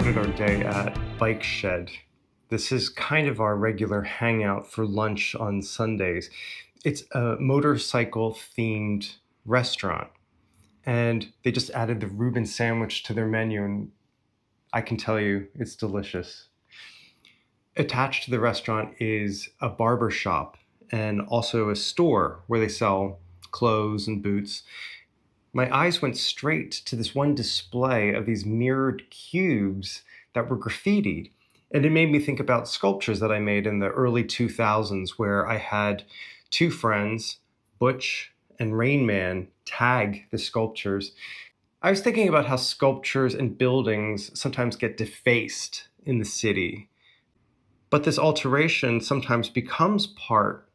started our day at Bike Shed. This is kind of our regular hangout for lunch on Sundays. It's a motorcycle-themed restaurant, and they just added the Reuben sandwich to their menu, and I can tell you, it's delicious. Attached to the restaurant is a barber shop and also a store where they sell clothes and boots. My eyes went straight to this one display of these mirrored cubes that were graffitied. And it made me think about sculptures that I made in the early 2000s, where I had two friends, Butch and Rain Man, tag the sculptures. I was thinking about how sculptures and buildings sometimes get defaced in the city. But this alteration sometimes becomes part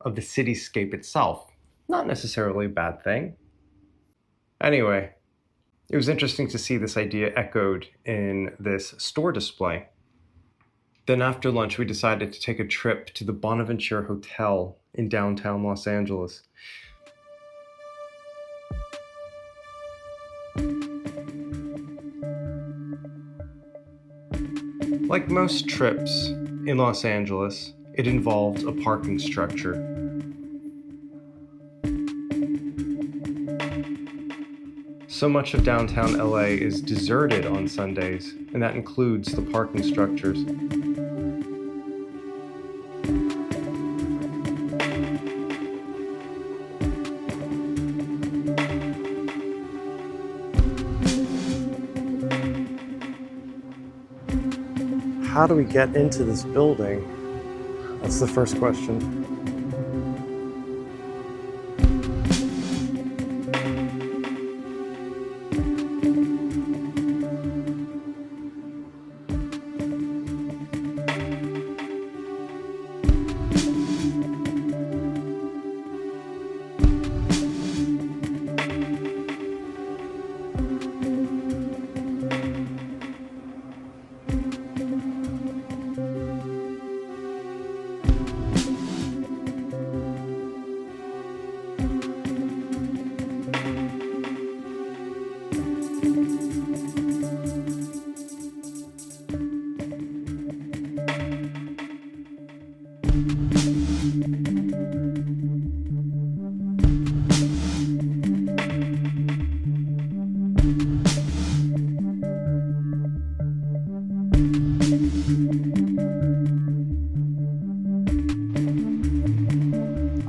of the cityscape itself. Not necessarily a bad thing. Anyway, it was interesting to see this idea echoed in this store display. Then after lunch, we decided to take a trip to the Bonaventure Hotel in downtown Los Angeles. Like most trips in Los Angeles, it involved a parking structure. So much of downtown LA is deserted on Sundays, and that includes the parking structures. How do we get into this building? That's the first question.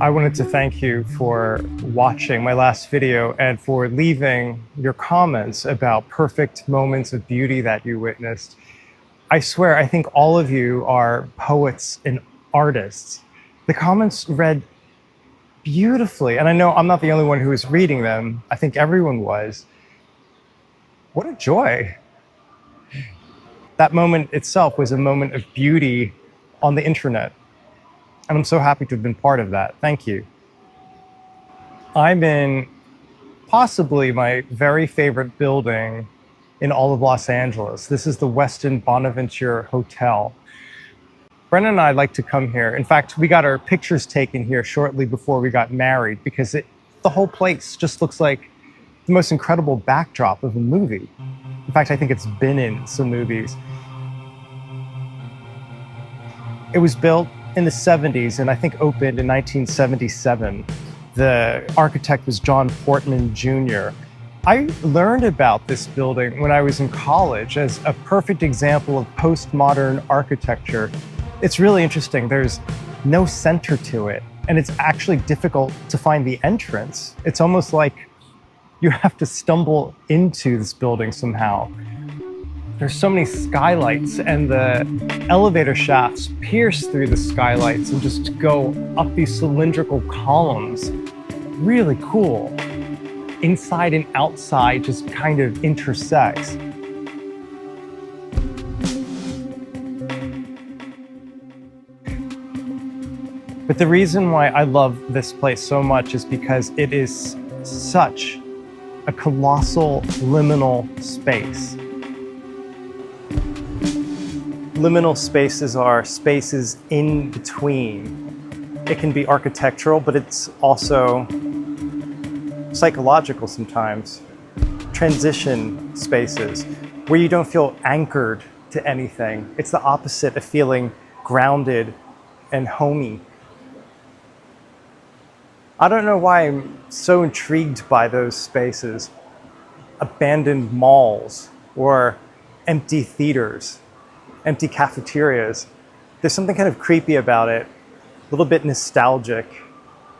I wanted to thank you for watching my last video and for leaving your comments about perfect moments of beauty that you witnessed. I swear, I think all of you are poets and artists. The comments read beautifully, and I know I'm not the only one who was reading them. I think everyone was. What a joy. That moment itself was a moment of beauty on the internet. And I'm so happy to have been part of that. Thank you. I'm in possibly my very favorite building in all of Los Angeles. This is the Westin Bonaventure Hotel. Brennan and I like to come here. In fact, we got our pictures taken here shortly before we got married because the whole place just looks like the most incredible backdrop of a movie. In fact, I think it's been in some movies. It was built in the 70s and I think opened in 1977. The architect was John Portman Jr. I learned about this building when I was in college as a perfect example of postmodern architecture. It's really interesting. There's no center to it, and it's actually difficult to find the entrance. It's almost like you have to stumble into this building somehow. There's so many skylights, and the elevator shafts pierce through the skylights and just go up these cylindrical columns. Really cool. Inside and outside just kind of intersects. But the reason why I love this place so much is because it is such a colossal liminal space. Liminal spaces are spaces in between. It can be architectural, but it's also psychological sometimes. Transition spaces. where you don't feel anchored to anything. It's the opposite of feeling grounded and homey. I don't know why I'm so intrigued by those spaces. Abandoned malls or empty theaters, empty cafeterias. There's something kind of creepy about it, a little bit nostalgic,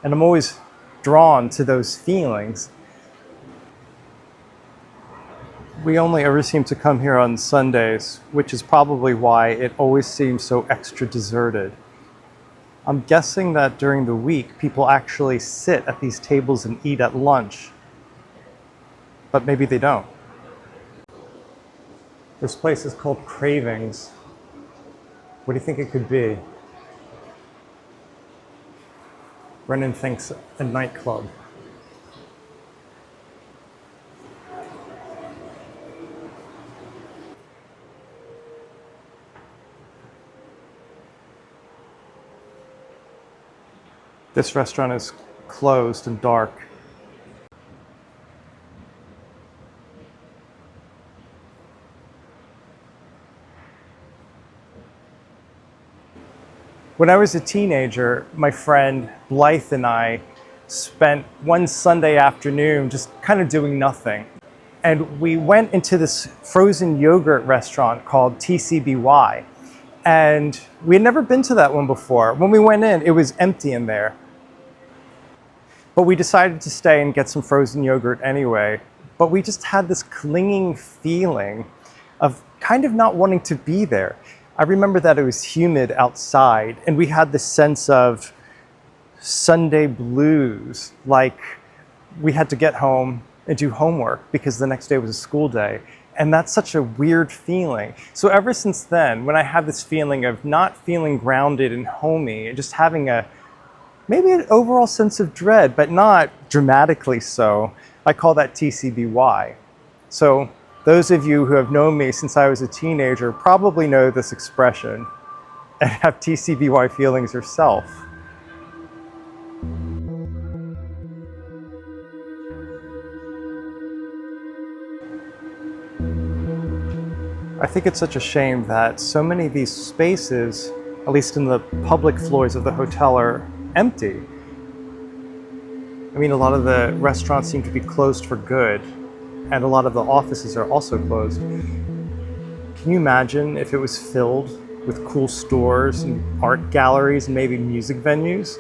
and I'm always drawn to those feelings. We only ever seem to come here on Sundays, which is probably why it always seems so extra deserted. I'm guessing that during the week, people actually sit at these tables and eat at lunch, but maybe they don't. This place is called Cravings. What do you think it could be? Brennan thinks a nightclub. This restaurant is closed and dark. When I was a teenager, my friend Blythe and I spent one Sunday afternoon just kind of doing nothing. And we went into this frozen yogurt restaurant called TCBY. And we had never been to that one before. When we went in, it was empty in there. But we decided to stay and get some frozen yogurt anyway. But we just had this clinging feeling of kind of not wanting to be there. I remember that it was humid outside, and we had this sense of Sunday blues, like we had to get home and do homework because the next day was a school day. And that's such a weird feeling. So ever since then, when I have this feeling of not feeling grounded and homey, and just having maybe an overall sense of dread, but not dramatically so, I call that TCBY. So those of you who have known me since I was a teenager probably know this expression and have TCBY feelings yourself. I think it's such a shame that so many of these spaces, at least in the public floors of the hotel, are empty. I mean, a lot of the restaurants seem to be closed for good, and a lot of the offices are also closed. Can you imagine if it was filled with cool stores and art galleries and maybe music venues?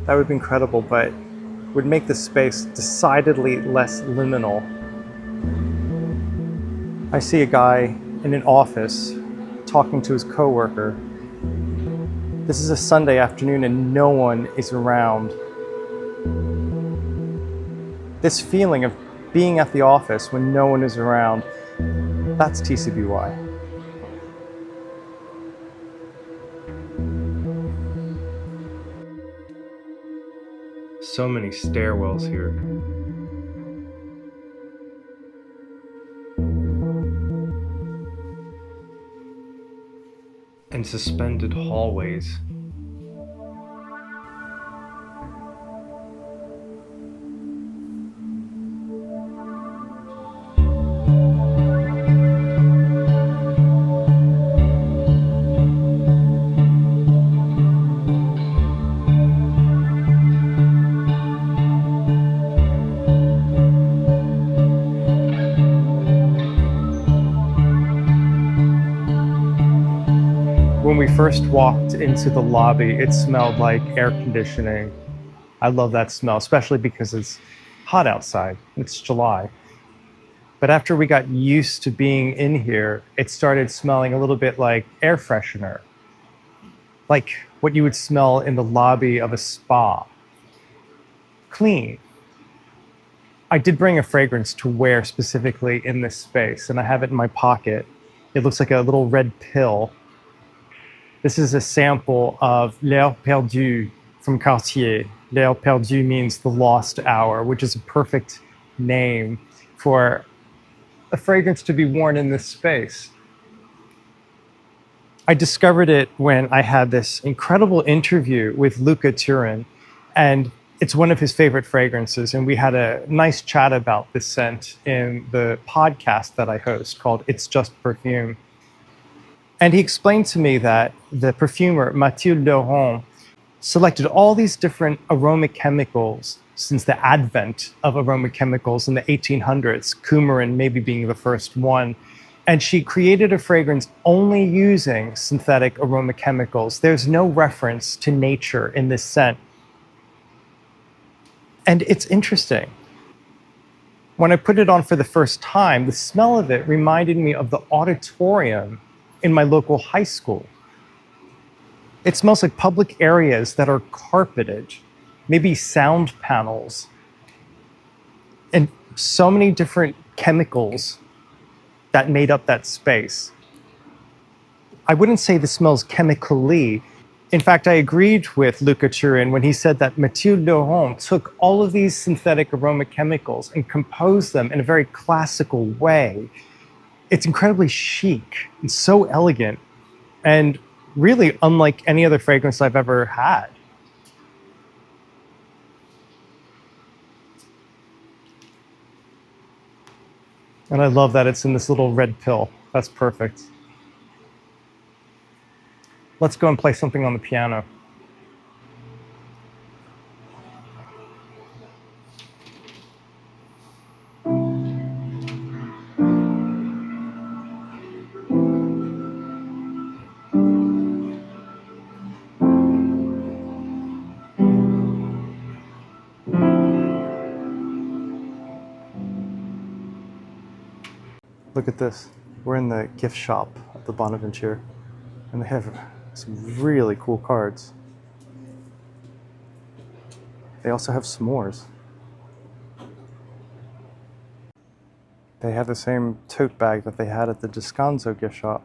That would be incredible, but would make the space decidedly less liminal. I see a guy in an office talking to his coworker. This is a Sunday afternoon and no one is around. This feeling of being at the office when no one is around, that's TCBY. So many stairwells here. And suspended hallways. When we first walked into the lobby, it smelled like air conditioning. I love that smell, especially because it's hot outside. It's July. But after we got used to being in here, it started smelling a little bit like air freshener, like what you would smell in the lobby of a spa. Clean. I did bring a fragrance to wear specifically in this space, and I have it in my pocket. It looks like a little red pill. This is a sample of L'Heure Perdue from Cartier. L'Heure Perdue means the lost hour, which is a perfect name for a fragrance to be worn in this space. I discovered it when I had this incredible interview with Luca Turin, and It's one of his favorite fragrances, and we had a nice chat about this scent in the podcast that I host called It's Just Perfume. And he explained to me that the perfumer Mathilde Laurent selected all these different aroma chemicals since the advent of aroma chemicals in the 1800s, coumarin maybe being the first one. And she created a fragrance only using synthetic aroma chemicals. There's no reference to nature in this scent. And it's interesting. When I put it on for the first time, the smell of it reminded me of the auditorium in my local high school. It smells like public areas that are carpeted, maybe sound panels, and so many different chemicals that made up that space. I wouldn't say this smells chemically. In fact, I agreed with Luca Turin when he said that Mathilde Laurent took all of these synthetic aroma chemicals and composed them in a very classical way. It's incredibly chic and so elegant, and really unlike any other fragrance I've ever had. And I love that it's in this little red pill. That's perfect. Let's go and play something on the piano. Look at this. We're in the gift shop at the Bonaventure, and they have some really cool cards. They also have s'mores. They have the same tote bag that they had at the Descanso gift shop.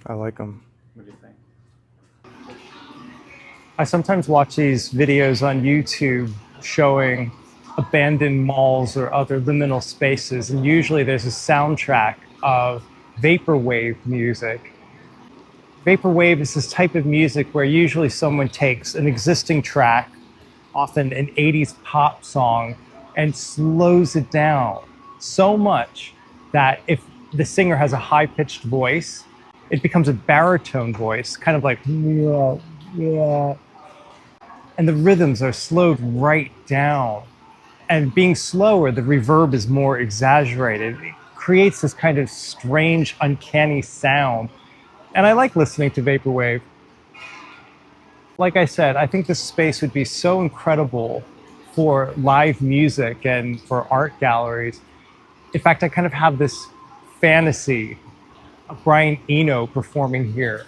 I like them. What do you think? I sometimes watch these videos on YouTube showing abandoned malls or other liminal spaces, and usually there's a soundtrack of vaporwave music. Vaporwave is this type of music where usually someone takes an existing track, often an 80s pop song, and slows it down so much that if the singer has a high-pitched voice, it becomes a baritone voice, kind of like, yeah, yeah. And the rhythms are slowed right down. And being slower, the reverb is more exaggerated. It creates this kind of strange, uncanny sound. And I like listening to vaporwave. Like I said, I think this space would be so incredible for live music and for art galleries. In fact, I kind of have this fantasy of Brian Eno performing here,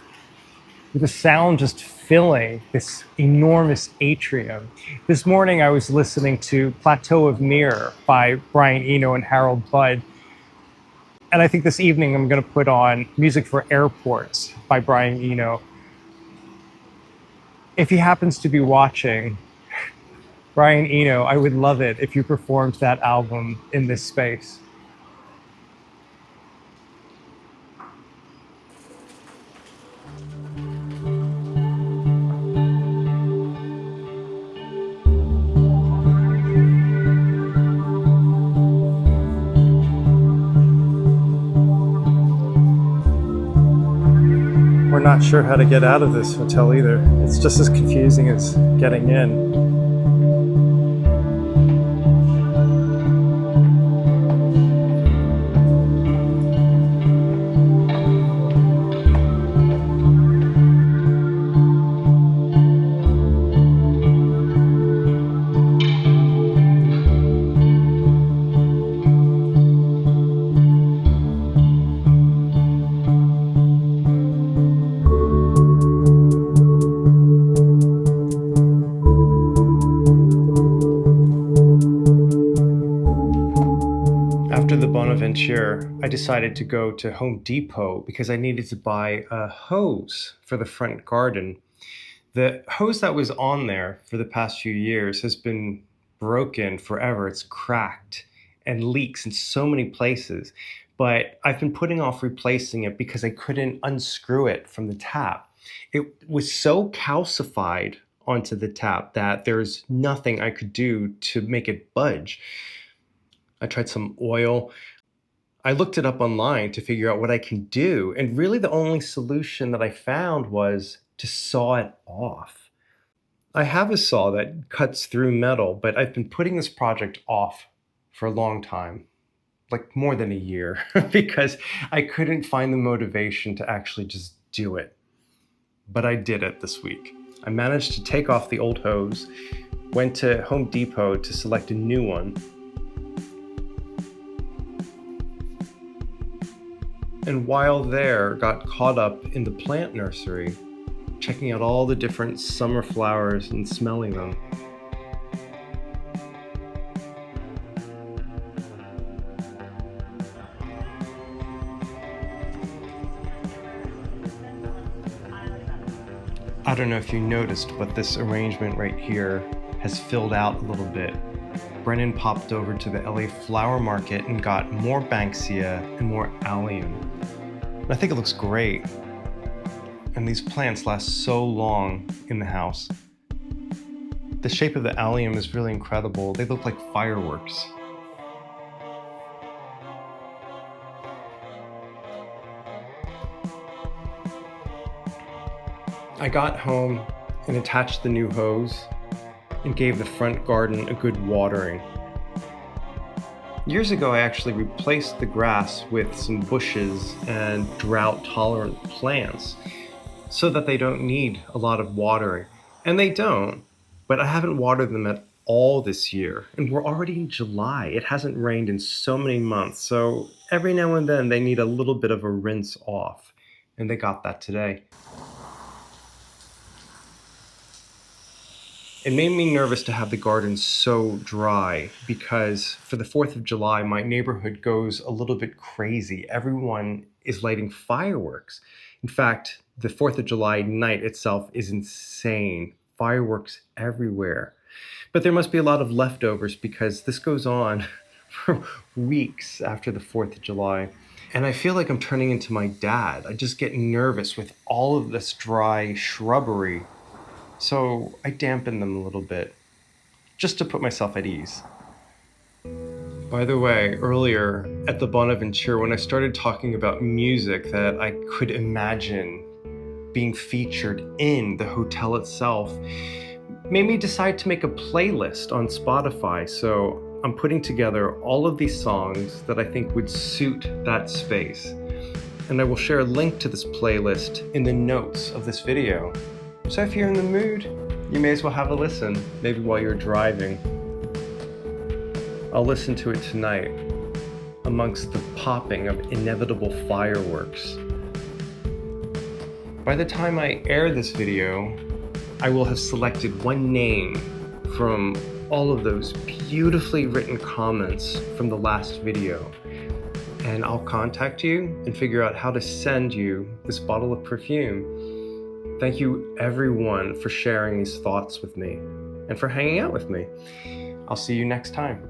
with the sound just filling this enormous atrium. This morning I was listening to Plateau of Mir by Brian Eno and Harold Budd. And I think this evening I'm going to put on Music for Airports by Brian Eno. If he happens to be watching, Brian Eno, I would love it if you performed that album in this space. We're not sure how to get out of this hotel either. It's just as confusing as getting in. After the Bonaventure, I decided to go to Home Depot because I needed to buy a hose for the front garden. The hose that was on there for the past few years has been broken forever. It's cracked and leaks in so many places. But I've been putting off replacing it because I couldn't unscrew it from the tap. It was so calcified onto the tap that there's nothing I could do to make it budge. I tried some oil. I looked it up online to figure out what I can do. And really the only solution that I found was to saw it off. I have a saw that cuts through metal, but I've been putting this project off for a long time, like more than a year, because I couldn't find the motivation to actually just do it. But I did it this week. I managed to take off the old hose, went to Home Depot to select a new one, and while there, got caught up in the plant nursery, checking out all the different summer flowers and smelling them. I don't know if you noticed, but this arrangement right here has filled out a little bit. Brennan popped over to the LA flower market and got more Banksia and more allium. I think it looks great. And these plants last so long in the house. The shape of the allium is really incredible. They look like fireworks. I got home and attached the new hose and gave the front garden a good watering. Years ago, I actually replaced the grass with some bushes and drought-tolerant plants so that they don't need a lot of watering. And they don't, but I haven't watered them at all this year. And we're already in July. It hasn't rained in so many months. So every now and then they need a little bit of a rinse off. And they got that today. It made me nervous to have the garden so dry because for the 4th of July, my neighborhood goes a little bit crazy. Everyone is lighting fireworks. In fact, the 4th of July night itself is insane. Fireworks everywhere. But there must be a lot of leftovers because this goes on for weeks after the 4th of July. And I feel like I'm turning into my dad. I just get nervous with all of this dry shrubbery. So I dampen them a little bit, just to put myself at ease. By the way, earlier at the Bonaventure, when I started talking about music that I could imagine being featured in the hotel itself, made me decide to make a playlist on Spotify. So I'm putting together all of these songs that I think would suit that space. And I will share a link to this playlist in the notes of this video. So if you're in the mood, you may as well have a listen, maybe while you're driving. I'll listen to it tonight, amongst the popping of inevitable fireworks. By the time I air this video, I will have selected one name from all of those beautifully written comments from the last video. And I'll contact you and figure out how to send you this bottle of perfume. Thank you everyone for sharing these thoughts with me and for hanging out with me. I'll see you next time.